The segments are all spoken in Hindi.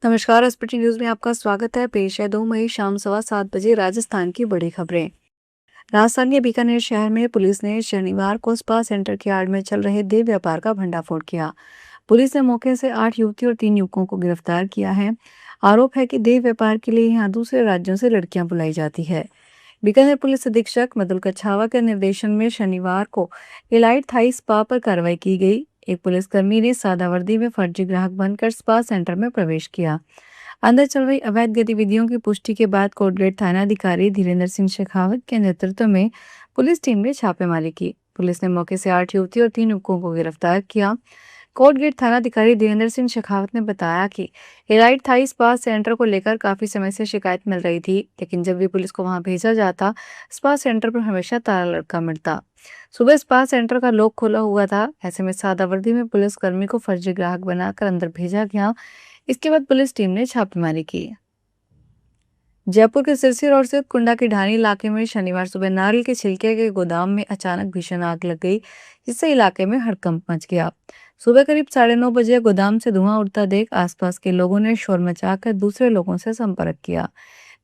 नमस्कार। एसपीटी न्यूज में आपका स्वागत है। पेश है 2 मई शाम 7:15 बजे राजस्थान की बड़ी खबरें। राजस्थान के बीकानेर शहर में पुलिस ने शनिवार को स्पा सेंटर की आड़ में चल रहे देह व्यापार का भंडाफोड़ किया। पुलिस ने मौके से 8 युवती और 3 युवकों को गिरफ्तार किया है। आरोप है कि देह व्यापार के लिए यहाँ दूसरे राज्यों से लड़कियां बुलाई जाती है। बीकानेर पुलिस अधीक्षक मधुल कछावा के निर्देशन में शनिवार को एलाइट थाई स्पा पर कार्रवाई की गई। एक पुलिसकर्मी ने सादा वर्दी में फर्जी ग्राहक बनकर स्पा सेंटर में प्रवेश किया। अंदर चल रही अवैध गतिविधियों की पुष्टि के बाद कोटगेट थानाधिकारी धीरेन्द्र सिंह शेखावत के नेतृत्व में पुलिस टीम ने छापेमारी की। पुलिस ने मौके से 8 युवती और 3 युवकों को गिरफ्तार किया। कोटगेट थानाधिकारी धीरेन्द्र सिंह शेखावत ने बताया कि एलाइट थाई स्पा सेंटर को लेकर काफी समय से शिकायत मिल रही थी, लेकिन जब भी पुलिस को वहां भेजा जाता, स्पा सेंटर पर हमेशा ताला लटका मिलता। सुबह स्पा सेंटर का लॉक खोला हुआ था। ऐसे में सादा वर्दी में पुलिसकर्मी को फर्जी ग्राहक बनाकर अंदर भेजा गया। इसके बाद पुलिस टीम ने छापेमारी की। जयपुर के सिरसी रोड स्थित कुंडा की ढाणी इलाके में शनिवार सुबह नारियल के छिलके के गोदाम में अचानक भीषण आग लग गई, जिससे इलाके में हड़कंप मच गया। सुबह करीब 9:30 बजे गोदाम से धुआं उठता देख आसपास के लोगों ने शोर मचाकर दूसरे लोगों से संपर्क किया।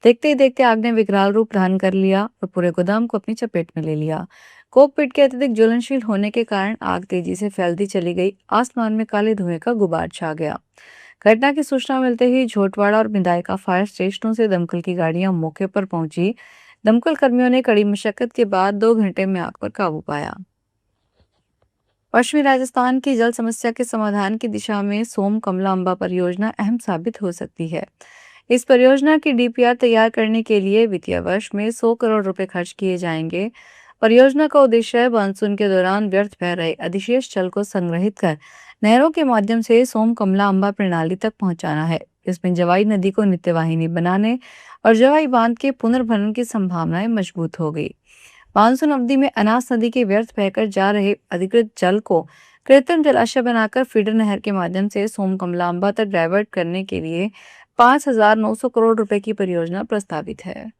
देखते ही देखते आग ने विकराल रूप धारण कर लिया और पूरे गोदाम को अपनी चपेट में ले लिया। कोकपीट के अत्यधिक ज्वलनशील होने के कारण आग तेजी से फैलती चली गई। आसमान में काले धुएं का गुबार छा गया। घटना की सूचना मिलते ही झोटवाड़ा और विधायका फायर स्टेशनों से दमकल की गाड़ियां मौके पर पहुंची। दमकल कर्मियों ने कड़ी मशक्कत के बाद 2 घंटे में आग पर काबू पाया। पश्चिमी राजस्थान की जल समस्या के समाधान की दिशा में सोम कमला अंबा परियोजना अहम साबित हो सकती है। इस परियोजना की डीपीआर तैयार करने के लिए वित्तीय वर्ष में 100 करोड़ रुपए खर्च किए जाएंगे। परियोजना का उद्देश्य मानसून के दौरान व्यर्थ बह रहे अधिशेष जल को संग्रहित कर नहरों के माध्यम से सोम कमला अंबा प्रणाली तक पहुंचाना है। इसमें जवाई नदी को नित्यवाहिनी बनाने और जवाई बांध के पुनर्भरण की संभावनाएं मजबूत हो गई। मानसून अवधि में अनास नदी के व्यर्थ बहकर जा रहे अधिकृत जल को कृत्रिम जलाशय बनाकर फीडर नहर के माध्यम से सोम कमलांबा तक डाइवर्ट करने के लिए 5,900 करोड़ रुपए की परियोजना प्रस्तावित है।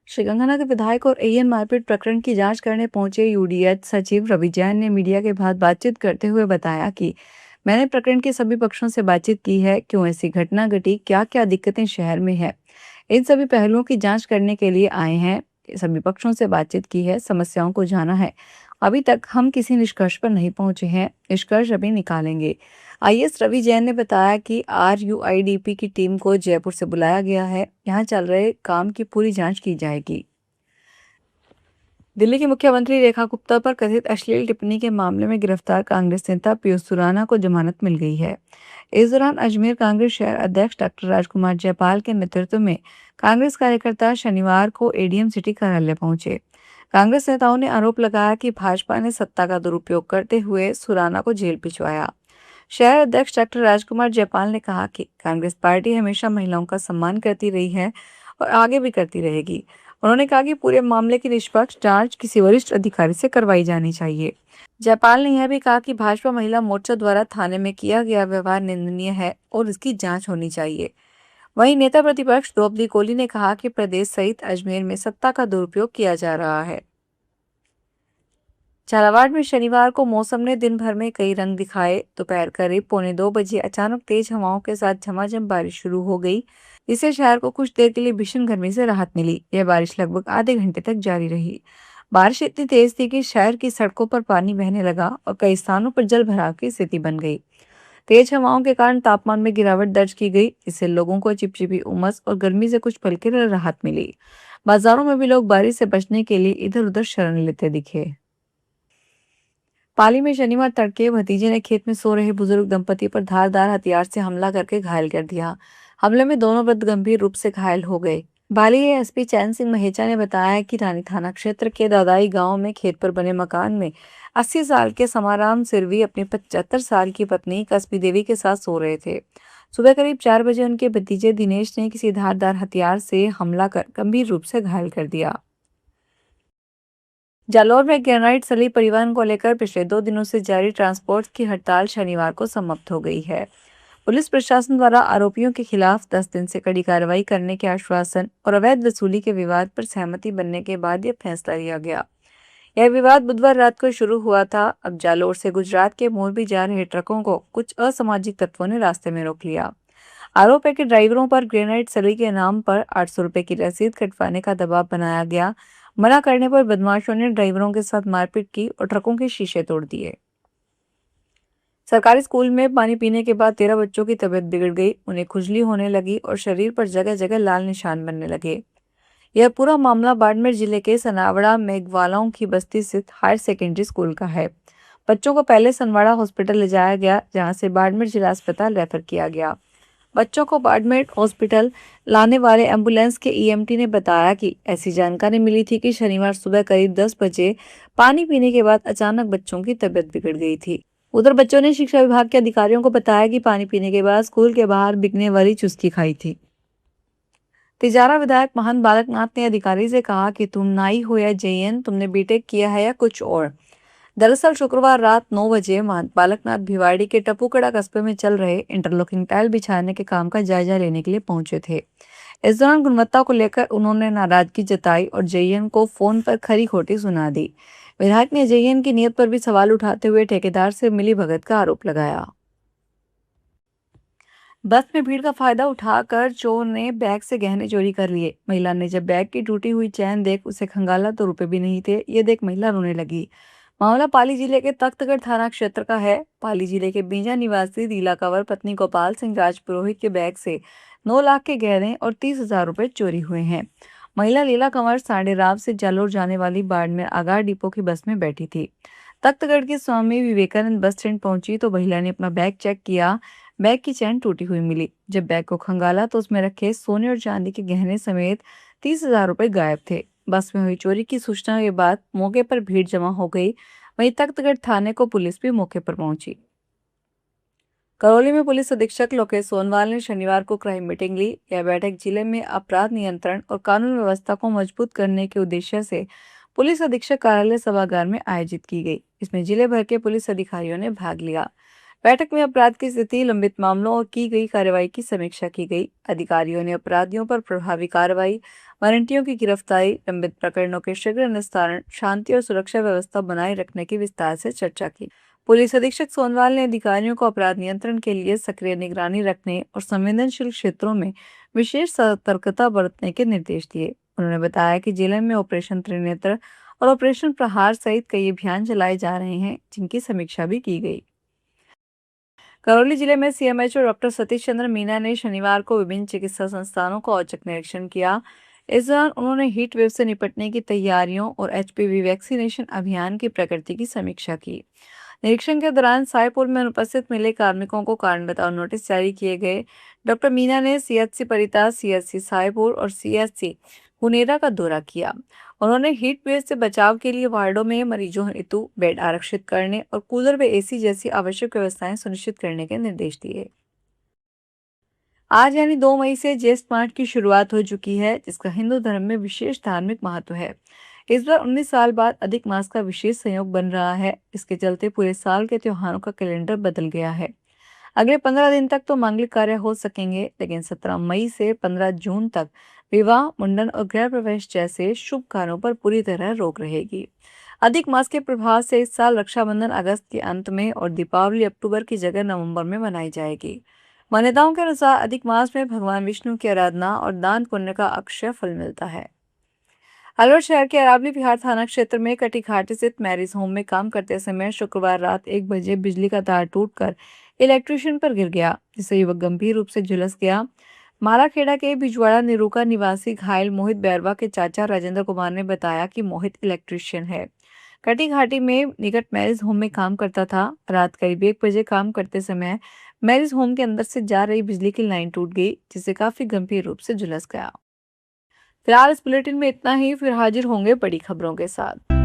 श्रीगंगानगर विधायक और एएन मारपीट प्रकरण की जांच करने पहुंचे यूडीएच सचिव रवि जैन ने मीडिया के बाद बातचीत करते हुए बताया कि मैंने प्रकरण के सभी पक्षों से बातचीत की है। क्यों ऐसी घटना घटी, क्या क्या दिक्कतें शहर में है, इन सभी पहलुओं की जांच करने के लिए आए हैं। सभी पक्षों से बातचीत की है, समस्याओं को जाना है। अभी तक हम किसी निष्कर्ष पर नहीं पहुंचे हैं, निष्कर्ष अभी निकालेंगे। आईएएस रवि जैन ने बताया कि आरयूआईडीपी की टीम को जयपुर से बुलाया गया है। यहाँ चल रहे काम की पूरी जांच की जाएगी। दिल्ली की मुख्यमंत्री रेखा गुप्ता पर कथित अश्लील टिप्पणी के मामले में गिरफ्तार कांग्रेस नेता पीयूष सुराना को जमानत मिल गई है। इस दौरान अजमेर कांग्रेस शहर अध्यक्ष डॉक्टर राजकुमार जयपाल के नेतृत्व में कांग्रेस कार्यकर्ता शनिवार को एडीएम सिटी कार्यालय पहुंचे। कांग्रेस नेताओं ने आरोप लगाया कि भाजपा ने सत्ता का दुरुपयोग करते हुए सुराना को जेल भिजवाया। शहर अध्यक्ष डॉक्टर राजकुमार जयपाल ने कहा कि कांग्रेस पार्टी हमेशा महिलाओं का सम्मान करती रही है और आगे भी करती रहेगी। उन्होंने कहा कि पूरे मामले की निष्पक्ष जांच किसी वरिष्ठ अधिकारी से करवाई जानी चाहिए। जयपाल ने यह भी कहा कि भाजपा महिला मोर्चा द्वारा थाने में किया गया व्यवहार निंदनीय है और इसकी जांच होनी चाहिए। वहीं नेता प्रतिपक्ष द्रौपदी कोली ने कहा कि प्रदेश सहित अजमेर में सत्ता का दुरुपयोग किया जा रहा है। झालावाड़ में शनिवार को मौसम ने दिन भर में कई रंग दिखाए। दोपहर करीब 1:45 अचानक तेज हवाओं के साथ झमाझम बारिश शुरू हो गई, जिससे शहर को कुछ देर के लिए भीषण गर्मी से राहत मिली। यह बारिश लगभग आधे घंटे तक जारी रही। बारिश इतनी तेज थी कि शहर की सड़कों पर पानी बहने लगा और कई स्थानों पर जल भराव की स्थिति बन गई। तेज हवाओं के कारण तापमान में गिरावट दर्ज की गई, इससे लोगों को चिपचिपी उमस और गर्मी से कुछ पल के लिए राहत मिली। बाजारों में भी लोग बारिश से बचने के लिए इधर उधर शरण लेते दिखे। पाली में शनिवार तड़के भतीजे ने खेत में सो रहे बुजुर्ग दंपति पर धारदार हथियार से हमला करके घायल कर दिया। हमले में दोनों वृद्ध गंभीर रूप से घायल हो गए। पाली एसपी चैन सिंह महेचा ने बताया कि रानी थाना क्षेत्र के दादाई गांव में खेत पर बने मकान में 80 साल के समाराम सिरवी अपनी 75 साल की पत्नी कस्बी देवी के साथ सो रहे थे। सुबह करीब 4 बजे उनके भतीजे दिनेश ने किसी धारदार हथियार से हमला कर गंभीर रूप से घायल कर दिया। जालौर में ग्रेनाइट सली परिवहन को लेकर पिछले 2 दिनों से जारी ट्रांसपोर्ट की हड़ताल शनिवार को समाप्त हो गई है। पुलिस प्रशासन द्वारा आरोपियों के खिलाफ 10 दिन से कड़ी कार्रवाई करने के आश्वासन और अवैध वसूली के विवाद पर सहमति बनने के बाद यह फैसला लिया गया। यह विवाद बुधवार रात को शुरू हुआ था। अब जालोर से गुजरात के मोरबी जा रहे ट्रकों को कुछ असामाजिक तत्वों ने रास्ते में रोक लिया। आरोप है कि ड्राइवरों पर ग्रेनाइट सली के नाम पर 800 रुपए की रसीद कटवाने का दबाव बनाया गया। मना करने पर बदमाशों ने ड्राइवरों के साथ मारपीट की और ट्रकों के शीशे तोड़ दिए। सरकारी स्कूल में पानी पीने के बाद 13 बच्चों की तबीयत बिगड़ गई। उन्हें खुजली होने लगी और शरीर पर जगह जगह लाल निशान बनने लगे। यह पूरा मामला बाड़मेर जिले के सनावड़ा मेघवालाओं की बस्ती स्थित हायर सेकेंडरी स्कूल का है। बच्चों को पहले सनवाड़ा हॉस्पिटल ले जाया गया, जहां से बाड़मेर जिला अस्पताल रेफर किया गया। बच्चों को बाड़मेर हॉस्पिटल लाने वाले एम्बुलेंस के ईएमटी ने बताया कि ऐसी जानकारी मिली थी कि शनिवार सुबह करीब 10 बजे पानी पीने के बाद अचानक बच्चों की तबीयत बिगड़ गई थी। उधर बच्चों ने शिक्षा विभाग के अधिकारियों को बताया कि पानी पीने के बाद स्कूल के बाहर बिकने वाली चुस्की खाई थी। तिजारा विधायक महंत बालकनाथ ने अधिकारी से कहा कि तुम नाई हो या जेएन, तुमने बीटेक किया है या कुछ और। दरअसल शुक्रवार रात 9 बजे महंत बालकनाथ भिवाड़ी के टपूकड़ा कस्बे में चल रहे इंटरलॉकिंग टाइल बिछाने के काम का जायजा लेने के लिए पहुंचे थे। इस दौरान गुणवत्ता को लेकर उन्होंने नाराजगी जताई और जेएन को फोन पर खरी खोटी सुना दी। विधायक ने जेएन की नीयत पर भी सवाल उठाते हुए ठेकेदार से मिलीभगत का आरोप लगाया। बस में भीड़ का फायदा उठाकर चोर ने बैग से गहने चोरी कर लिए। महिला ने जब बैग की टूटी हुई चैन देख उसे खंगाला तो रुपए भी नहीं थे। ये देख महिला रोने लगी। मामला पाली जिले के तख्तगढ़ थाना क्षेत्र का है। पाली जिले के बीजा निवासी लीला कंवर पत्नी गोपाल सिंह राजपुरोहित के बैग से 9 लाख के गहने और 30,000 रुपए चोरी हुए हैं। महिला लीला कंवर साढ़े रात से जालोर जाने वाली बाड़मेर आगार डिपो की बस में बैठी थी। तख्तगढ़ के स्वामी विवेकानंद बस स्टैंड पहुंची तो महिला ने अपना बैग चेक किया। बैग की चैन टूटी हुई मिली। जब बैग को खंगाला तो उसमें रखे सोने और चांदी के गहने समेत 30,000 रुपए गायब थे। बस में हुई चोरी की सूचना के बाद मौके पर भीड़ जमा हो गई। वहीं तख्तगढ़ थाने को पुलिस भी मौके पर पहुंची। करौली में पुलिस अधीक्षक लोकेश सोनवाल ने शनिवार को क्राइम मीटिंग ली। यह बैठक जिले में अपराध नियंत्रण और कानून व्यवस्था को मजबूत करने के उद्देश्य से पुलिस अधीक्षक कार्यालय सभागार में आयोजित की गई। इसमें जिले भर के पुलिस अधिकारियों ने भाग लिया। बैठक में अपराध की स्थिति, लंबित मामलों और की गई कार्रवाई की समीक्षा की गई। अधिकारियों ने अपराधियों पर प्रभावी कार्रवाई, वारंटियों की गिरफ्तारी, लंबित प्रकरणों के शीघ्र निस्तारण, शांति और सुरक्षा व्यवस्था बनाए रखने की विस्तार से चर्चा की। पुलिस अधीक्षक सोनवाल ने अधिकारियों को अपराध नियंत्रण के लिए सक्रिय निगरानी रखने और संवेदनशील क्षेत्रों में विशेष सतर्कता बरतने के निर्देश दिए। उन्होंने बताया कि जिले में ऑपरेशन त्रिनेत्र और ऑपरेशन प्रहार सहित कई अभियान चलाए जा रहे हैं, जिनकी समीक्षा भी की गई। करौली जिले में सीएमएचओ डॉक्टर सतीश चंद्र मीना ने शनिवार को विभिन्न चिकित्सा संस्थानों का औचक निरीक्षण किया। इस दौरान उन्होंने हीट वेव से निपटने की तैयारियों और एचपीवी वैक्सीनेशन अभियान की प्रगति की समीक्षा की। निरीक्षण के दौरान सायपुर में अनुपस्थित मिले कार्मिकों को कारण बताओ नोटिस जारी किए गए। डॉक्टर मीना ने सीएचसी परिता, सीएचसी सायपुर और सीएचसी हुनेरा का दौरा किया। उन्होंने हीट वेव से बचाव के लिए वार्डों में मरीजों हेतु बेड आरक्षित करने और कूलर व एसी जैसी आवश्यक व्यवस्थाएं सुनिश्चित करने के निर्देश दिए। आज यानी 2 मई से ज्येष्ठ मास की शुरुआत हो चुकी है, जिसका हिंदू धर्म में विशेष धार्मिक महत्व है। इस बार 19 साल बाद अधिक मास का विशेष संयोग बन रहा है। इसके चलते पूरे साल के त्योहारों का कैलेंडर बदल गया है। अगले 15 दिन तक तो मांगलिक कार्य हो सकेंगे, लेकिन 17 मई से 15 जून तक विवाह, मुंडन और गृह प्रवेश जैसे शुभ कार्यों पर पूरी तरह रोक रहेगी। अधिक मास के प्रभाव से इस साल रक्षाबंधन अगस्त के अंत में और दीपावली अक्टूबर की जगह नवंबर में मनाई जाएगी। मान्यताओं के अनुसार अधिक मास में भगवान विष्णु की आराधना और दान पुण्य का अक्षय फल मिलता है। अलवर शहर के अरावली विहार थाना क्षेत्र में कटी घाटी स्थित मैरिज होम में काम करते समय शुक्रवार रात 1 बजे बिजली का तार टूटकर इलेक्ट्रिशियन पर गिर गया, जिससे युवक गंभीर रूप से झुलस गया। मालाखेड़ा के बिजवाड़ा निरूका निवासी घायल मोहित बैरवा के चाचा राजेंद्र कुमार ने बताया कि मोहित इलेक्ट्रिशियन है, कटी घाटी में निकट मैरिज होम में काम करता था। रात करीब 1 बजे काम करते समय मैरिज होम के अंदर से जा रही बिजली की लाइन टूट गई, जिससे काफी गंभीर रूप से झुलस गया। फिलहाल इस बुलेटिन में इतना ही। फिर हाजिर होंगे बड़ी खबरों के साथ।